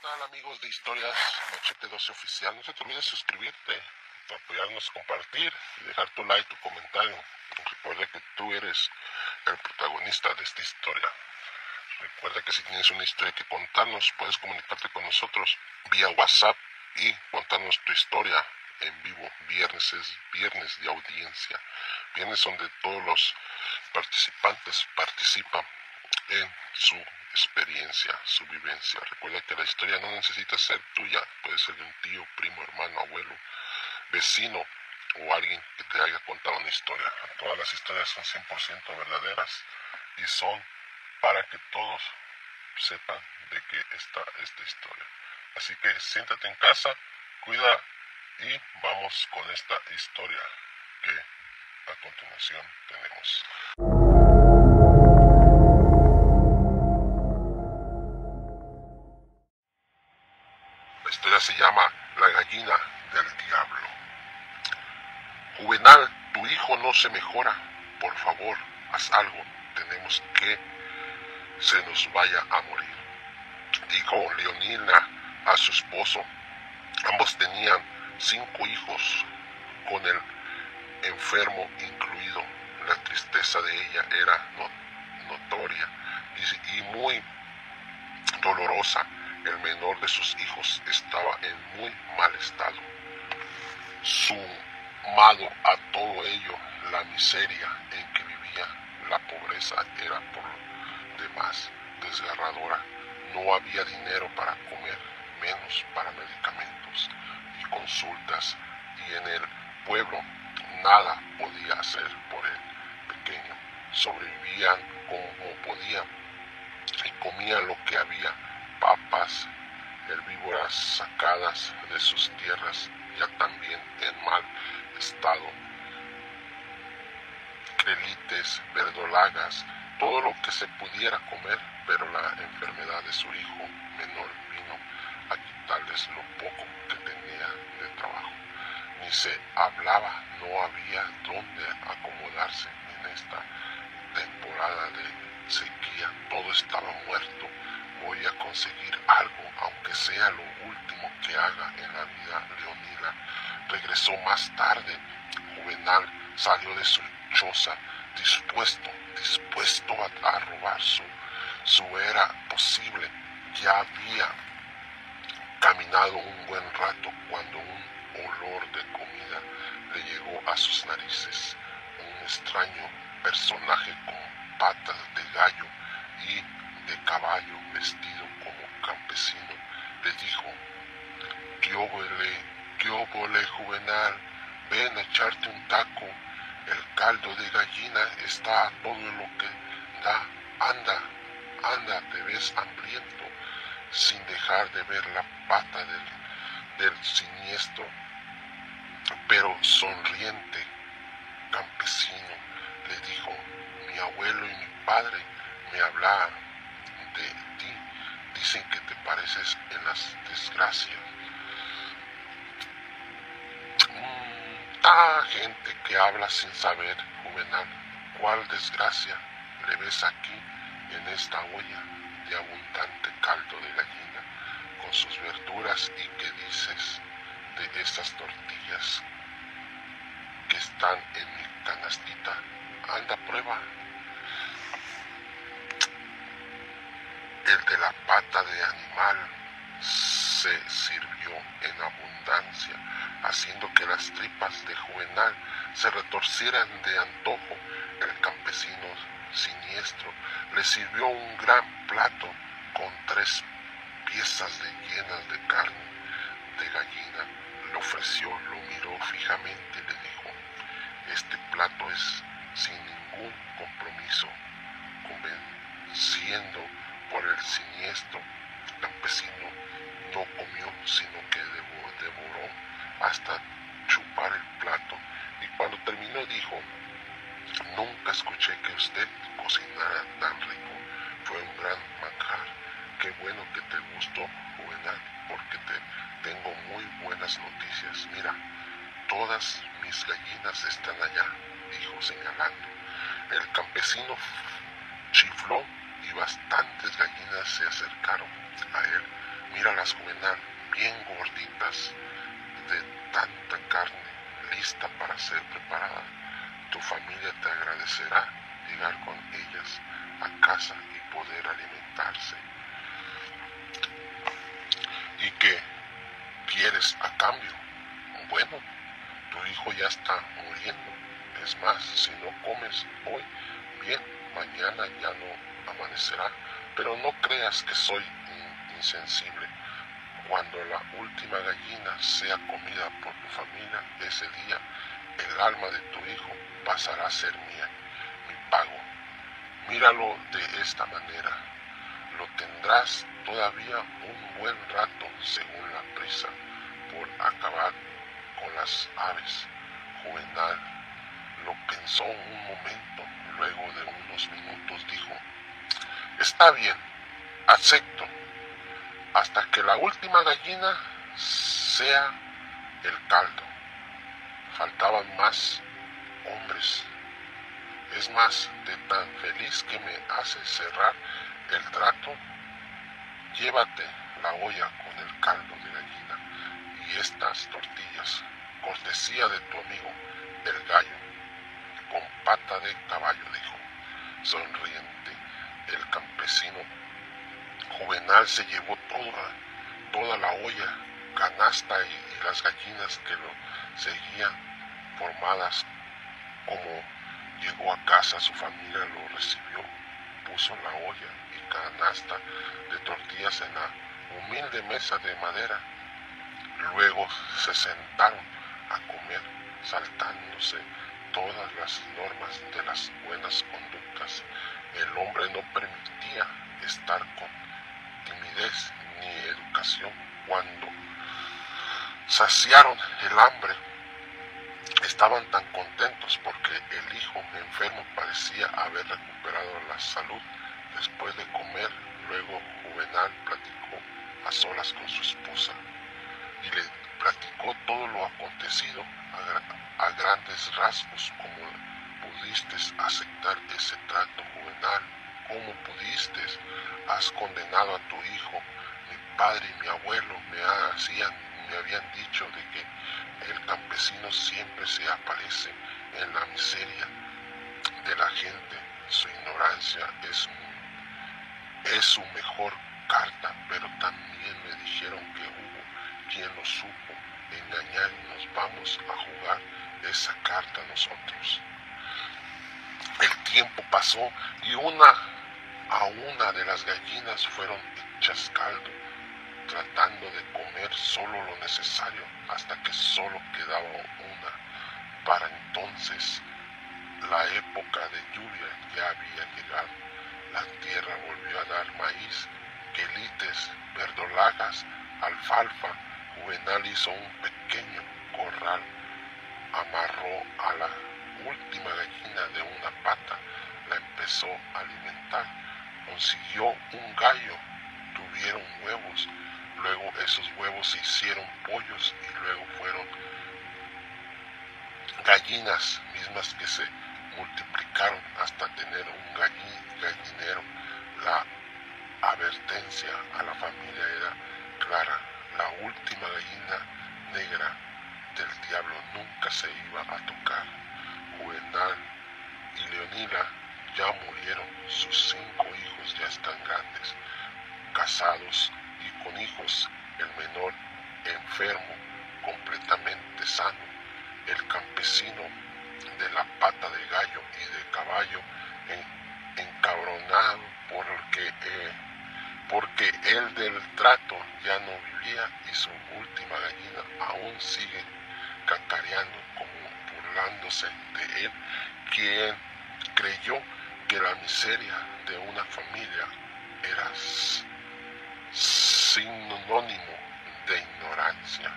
tal amigos de Historias Machete 12 Oficial? No se te olvide suscribirte, apoyarnos, compartir y dejar tu like, tu comentario. Recuerda que tú eres el protagonista de esta historia. Recuerda que si tienes una historia que contarnos, puedes comunicarte con nosotros vía WhatsApp y contarnos tu historia en vivo. Viernes es viernes de audiencia, viernes donde todos los participantes participan en su experiencia, su vivencia. Recuerda que la historia no necesita ser tuya, puede ser de un tío, primo, hermano, abuelo, vecino o alguien que te haya contado una historia. Todas las historias son 100% verdaderas y son para que todos sepan de qué está esta historia. Así que siéntate en casa, cuida y vamos con esta historia que a continuación tenemos. La historia se llama La gallina del diablo. Juvenal, tu hijo no se mejora. Por favor, haz algo. Tenemos que se nos vaya a morir, dijo Leonila a su esposo. Ambos tenían 5 hijos, con el enfermo incluido. La tristeza de ella era notoria y muy dolorosa. El menor de sus hijos estaba en muy mal estado. Sumado a todo ello, la miseria en que vivía, la pobreza era por demás desgarradora. No había dinero para comer, menos para medicamentos y consultas, y en el pueblo nada podía hacer por el pequeño. Sobrevivían como podían y comían lo que había: papas, herbívoras sacadas de sus tierras, ya también en mal estado, crelites, verdolagas, todo lo que se pudiera comer. Pero la enfermedad de su hijo menor vino a quitarles lo poco que tenía de trabajo. Ni se hablaba, no había dónde acomodarse en esta temporada de sequía. Todo estaba muerto. Voy a conseguir algo, aunque sea lo último que haga en la vida. Leonila regresó más tarde. Juvenal salió de su choza dispuesto a robar su era posible. Ya había caminado un buen rato cuando un olor de comida le llegó a sus narices. Un extraño personaje con patas de gallo y de caballo, vestido como campesino, le dijo: ¿Qué óvole, Juvenal? Ven a echarte un taco. El caldo de gallina está a todo lo que da. Anda, te ves hambriento. Sin dejar de ver la pata del siniestro pero sonriente campesino, le dijo: mi abuelo y mi padre me hablaban de ti. Dicen que te pareces en las desgracias. Gente que habla sin saber, Juvenal. ¿Cuál desgracia le ves aquí en esta olla de abundante caldo de gallina con sus verduras? ¿Y qué dices de estas tortillas que están en mi canastita? Anda, prueba. El de la pata de animal se sirvió en abundancia, haciendo que las tripas de Juvenal se retorcieran de antojo. El campesino siniestro le sirvió un gran plato con 3 piezas llenas de carne de gallina. Le ofreció, lo miró fijamente y le dijo: este plato es sin ningún compromiso. Convenciendo por el siniestro campesino, no comió, sino que devoró hasta chupar el plato, y cuando terminó dijo: nunca escuché que usted cocinara tan rico. Fue un gran manjar. Qué bueno que te gustó, Juvenal, porque te tengo muy buenas noticias. Mira, todas mis gallinas están allá, dijo señalando. El campesino chifló y bastantes gallinas se acercaron a él. Míralas, Juvenal, bien gorditas de tanta carne lista para ser preparada. Tu familia te agradecerá llegar con ellas a casa y poder alimentarse. ¿Y qué quieres a cambio? Bueno, tu hijo ya está muriendo. Es más, si no comes hoy, bien, mañana ya no amanecerá. Pero no creas que soy insensible. Cuando la última gallina sea comida por tu familia, ese día el alma de tu hijo pasará a ser mía, mi pago. Míralo de esta manera. Lo tendrás todavía un buen rato según la prisa por acabar con las aves. Juvenal lo pensó un momento, luego de unos minutos dijo: está bien, acepto, hasta que la última gallina sea el caldo. Faltaban más hombres. Es más, de tan feliz que me hace cerrar el trato, llévate la olla con el caldo de gallina y estas tortillas, cortesía de tu amigo el gallo, con pata de caballo, dijo. Sonriente, el campesino Juvenal se llevó toda la olla, canasta y las gallinas que lo seguían formadas. Como llegó a casa, su familia lo recibió, puso la olla y canasta de tortillas en la humilde mesa de madera. Luego se sentaron a comer, saltándose todas las normas de las buenas conductas. El hombre no permitía estar con timidez ni educación. Cuando saciaron el hambre, estaban tan contentos porque el hijo enfermo parecía haber recuperado la salud. Después de comer, luego Juvenal platicó a solas con su esposa y le platicó todo lo acontecido a grandes rasgos. ¿Cómo pudiste aceptar ese trato, Juvenal? ¿Cómo pudiste? Has condenado a tu hijo. Mi padre y mi abuelo me habían dicho de que el campesino siempre se aparece en la miseria de la gente. Su ignorancia es su mejor carta, pero también me dijeron que hubo quien lo supo engañar y nos vamos a jugar esa carta nosotros. El tiempo pasó y una de las gallinas fueron hechas caldo, tratando de comer solo lo necesario hasta que solo quedaba una. Para entonces la época de lluvia ya había llegado. La tierra volvió a dar maíz, quelites, verdolagas, alfalfa. Juvenal hizo un pequeño corral, amarró a la última gallina de una pata, la empezó a alimentar, consiguió un gallo, tuvieron huevos, luego esos huevos se hicieron pollos y luego fueron gallinas mismas que se multiplicaron hasta tener un gallinero. La advertencia a la familia era clara: la última gallina negra del diablo nunca se iba a tocar. Juvenal y Leonila ya murieron, sus 5 hijos ya están grandes, casados y con hijos, el menor enfermo, completamente sano. El campesino de la pata de gallo y de caballo, encabronado porque el del trato ya no vivía y su última gallina aún sigue cacareando, como burlándose de él, quien creyó que la miseria de una familia era sinónimo de ignorancia.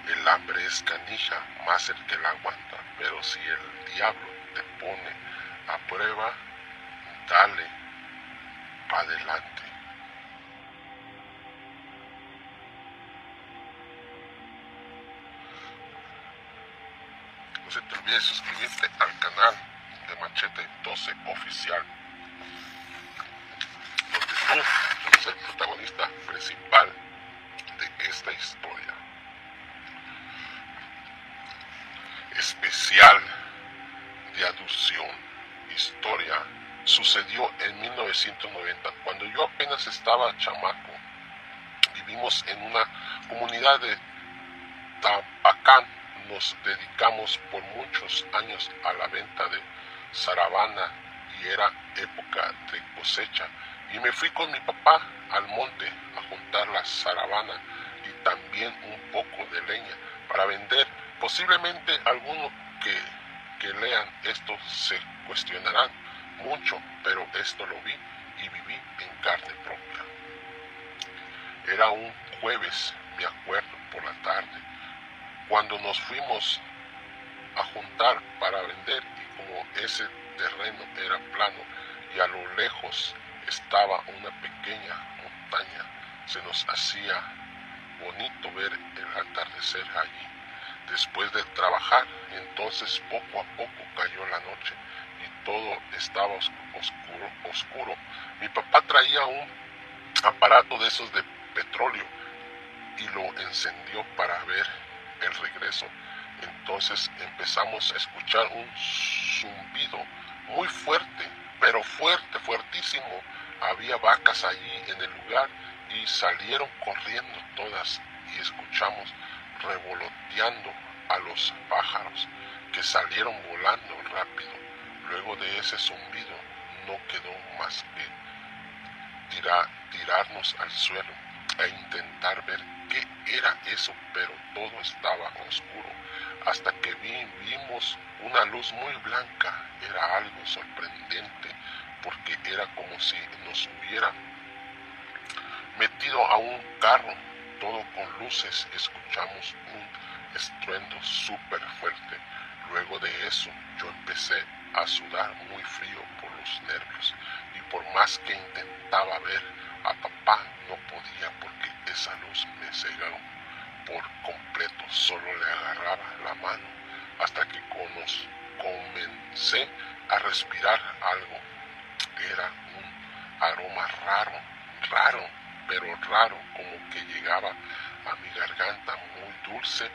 El hambre es canija, más el que la aguanta, pero si el diablo te pone a prueba, dale pa' adelante. No se te olvide suscribirte al canal de Machete 12 Oficial, donde tú eres el protagonista principal de esta historia especial de aducción. Historia sucedió en 1990, cuando yo apenas estaba chamaco. Vivimos en una comunidad de Tabacán. Nos dedicamos por muchos años a la venta de zaravana y era época de cosecha. Y me fui con mi papá al monte a juntar la zaravana y también un poco de leña para vender. Posiblemente algunos que lean esto se cuestionarán mucho, pero esto lo vi y viví en carne propia. Era un jueves, me acuerdo, por la tarde, cuando nos fuimos a juntar para vender, y como ese terreno era plano y a lo lejos estaba una pequeña montaña, se nos hacía bonito ver el atardecer allí. Después de trabajar, entonces poco a poco cayó la noche y todo estaba oscuro. Mi papá traía un aparato de esos de petróleo y lo encendió para ver el regreso. Entonces empezamos a escuchar un zumbido muy fuerte, pero fuertísimo. Había vacas allí en el lugar y salieron corriendo todas y escuchamos revoloteando a los pájaros que salieron volando rápido. Luego de ese zumbido no quedó más que tirarnos al suelo e intentar ver qué era eso, pero todo estaba oscuro hasta que vimos una luz muy blanca. Era algo sorprendente porque era como si nos hubieran metido a un carro, todo con luces. Escuchamos un estruendo súper fuerte. Luego de eso yo empecé a sudar muy frío por los nervios y por más que intentaba ver a papá no podía porque esa luz me cegó por completo. Solo le agarraba la mano hasta que comencé a respirar algo. Era un aroma raro, pero raro, como que llegaba a mi garganta, muy dulce,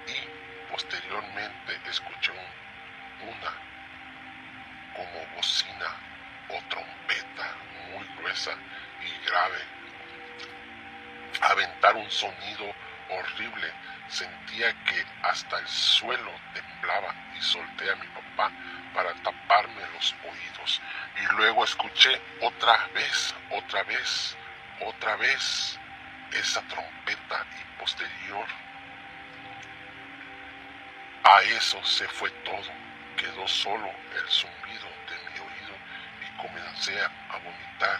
y posteriormente escuché una como bocina o trompeta muy gruesa y grave aventar un sonido horrible. Sentía que hasta el suelo temblaba y solté a mi papá para taparme los oídos. Y luego escuché otra vez esa trompeta, y posterior a eso se fue todo. Quedó solo el zumbido de mi oído y comencé a vomitar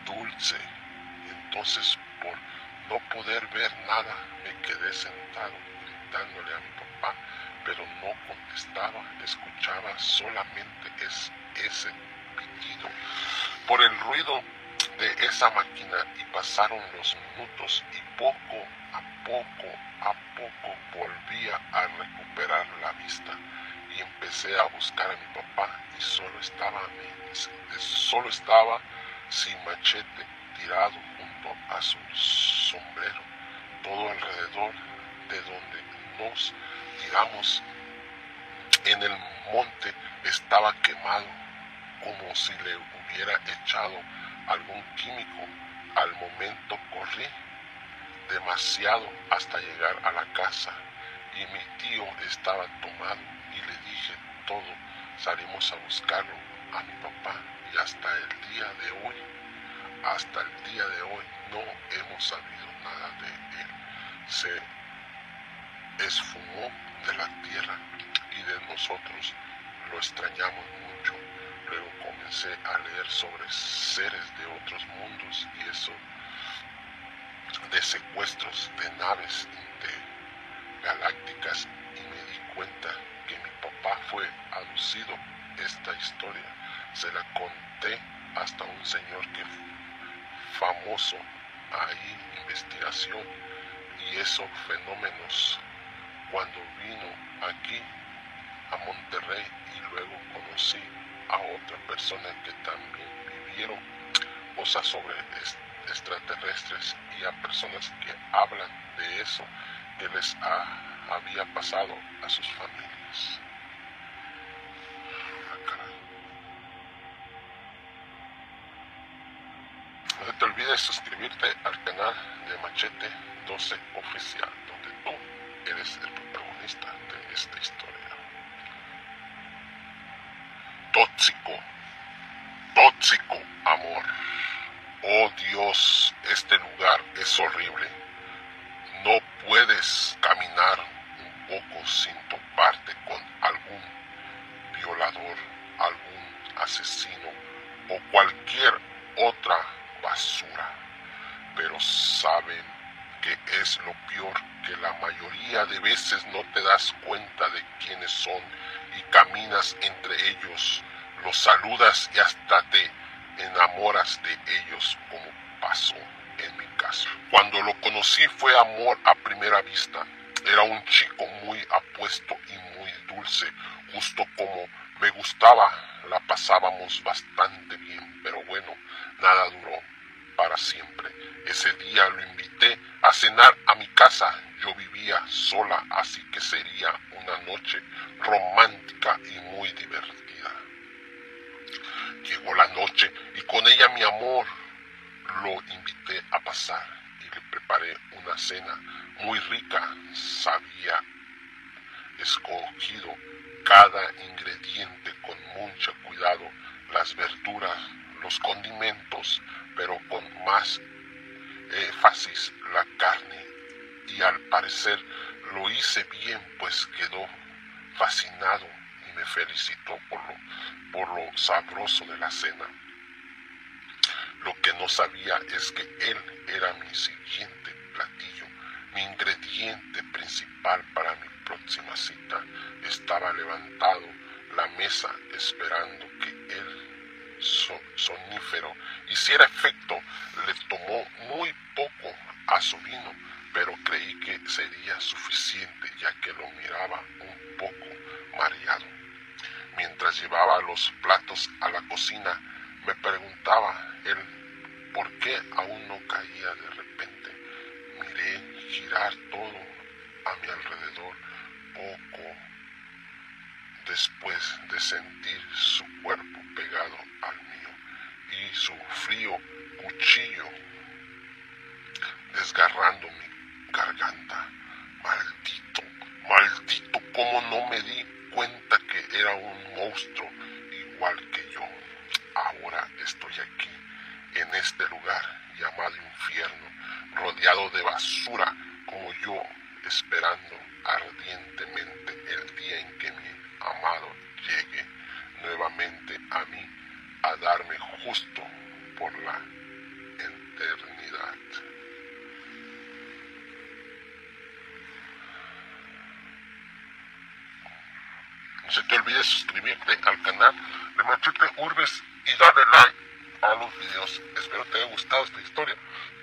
dulce. Entonces, por no poder ver nada, me quedé sentado gritándole a mi papá, pero no contestaba. Escuchaba solamente ese pitido por el ruido de esa máquina, y pasaron los minutos y poco a poco volvía a recuperar la vista y empecé a buscar a mi papá y solo estaba sin machete, tirado junto a su sombrero. Todo alrededor de donde nos tiramos en el monte estaba quemado, como si le hubiera echado algún químico. Al momento corrí demasiado hasta llegar a la casa y mi tío estaba tomado y le dije todo. Salimos a buscarlo a mi papá y hasta el día de hoy no hemos sabido nada de él. Se esfumó de la tierra y de nosotros. Lo extrañamos mucho. Luego comencé a leer sobre seres de otros mundos y eso de secuestros de naves intergalácticas, y me di cuenta que mi papá fue abducido. Esta historia se la conté hasta un señor que famoso ahí, investigación y esos fenómenos, cuando vino aquí a Monterrey, y luego conocí a otra persona que también vivieron cosas sobre extraterrestres y a personas que hablan de eso que les había pasado a sus familias. No te olvides suscribirte al canal de Machete 12 Oficial, donde tú eres el protagonista de esta historia. Tóxico, tóxico amor. Oh Dios, este lugar es horrible. No puedes caminar un poco sin toparte con algún violador, algún asesino o cualquier otra basura. Pero saben que es lo peor, que la mayoría de veces no te das cuenta de quiénes son y caminas entre ellos, los saludas y hasta te enamoras de ellos, como pasó en mi caso. Cuando lo conocí fue amor a primera vista. Era un chico muy apuesto y muy dulce, justo como me gustaba. La pasábamos bastante bien, pero bueno, nada duró para siempre. Ese día lo invité a cenar a mi casa. Yo vivía sola, así que sería una noche romántica y muy divertida. Llegó la noche y con ella mi amor. Lo invité a pasar y le preparé una cena muy rica. Sabía escogido cada ingrediente con mucho cuidado, las verduras, los condimentos, pero con más énfasis la carne, y al parecer lo hice bien, pues quedó fascinado y me felicitó por lo sabroso de la cena. Lo que no sabía es que él era mi siguiente platillo, mi ingrediente principal para mi próxima cita. Estaba levantado la mesa esperando que el sonífero hiciera efecto. Le tomó muy poco a su vino, pero creí que sería suficiente, ya que lo miraba un poco mareado. Mientras llevaba los platos a la cocina, me preguntaba él por qué aún no caía. De repente miré girar todo a mi alrededor. Poco después de sentir su cuerpo pegado al mío y su frío cuchillo desgarrando mi garganta. Maldito, maldito, cómo no me di cuenta que era un monstruo igual que yo. Ahora estoy aquí, en este lugar llamado infierno, rodeado de basura como yo, esperando ardientemente el día en que mi amado llegue nuevamente a mí a darme justo por la eternidad. No se te olvide suscribirte al canal de Machete Urbes y darle like a los videos. Espero te haya gustado esta historia,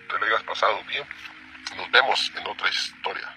te la hayas pasado bien. Nos vemos en otra historia.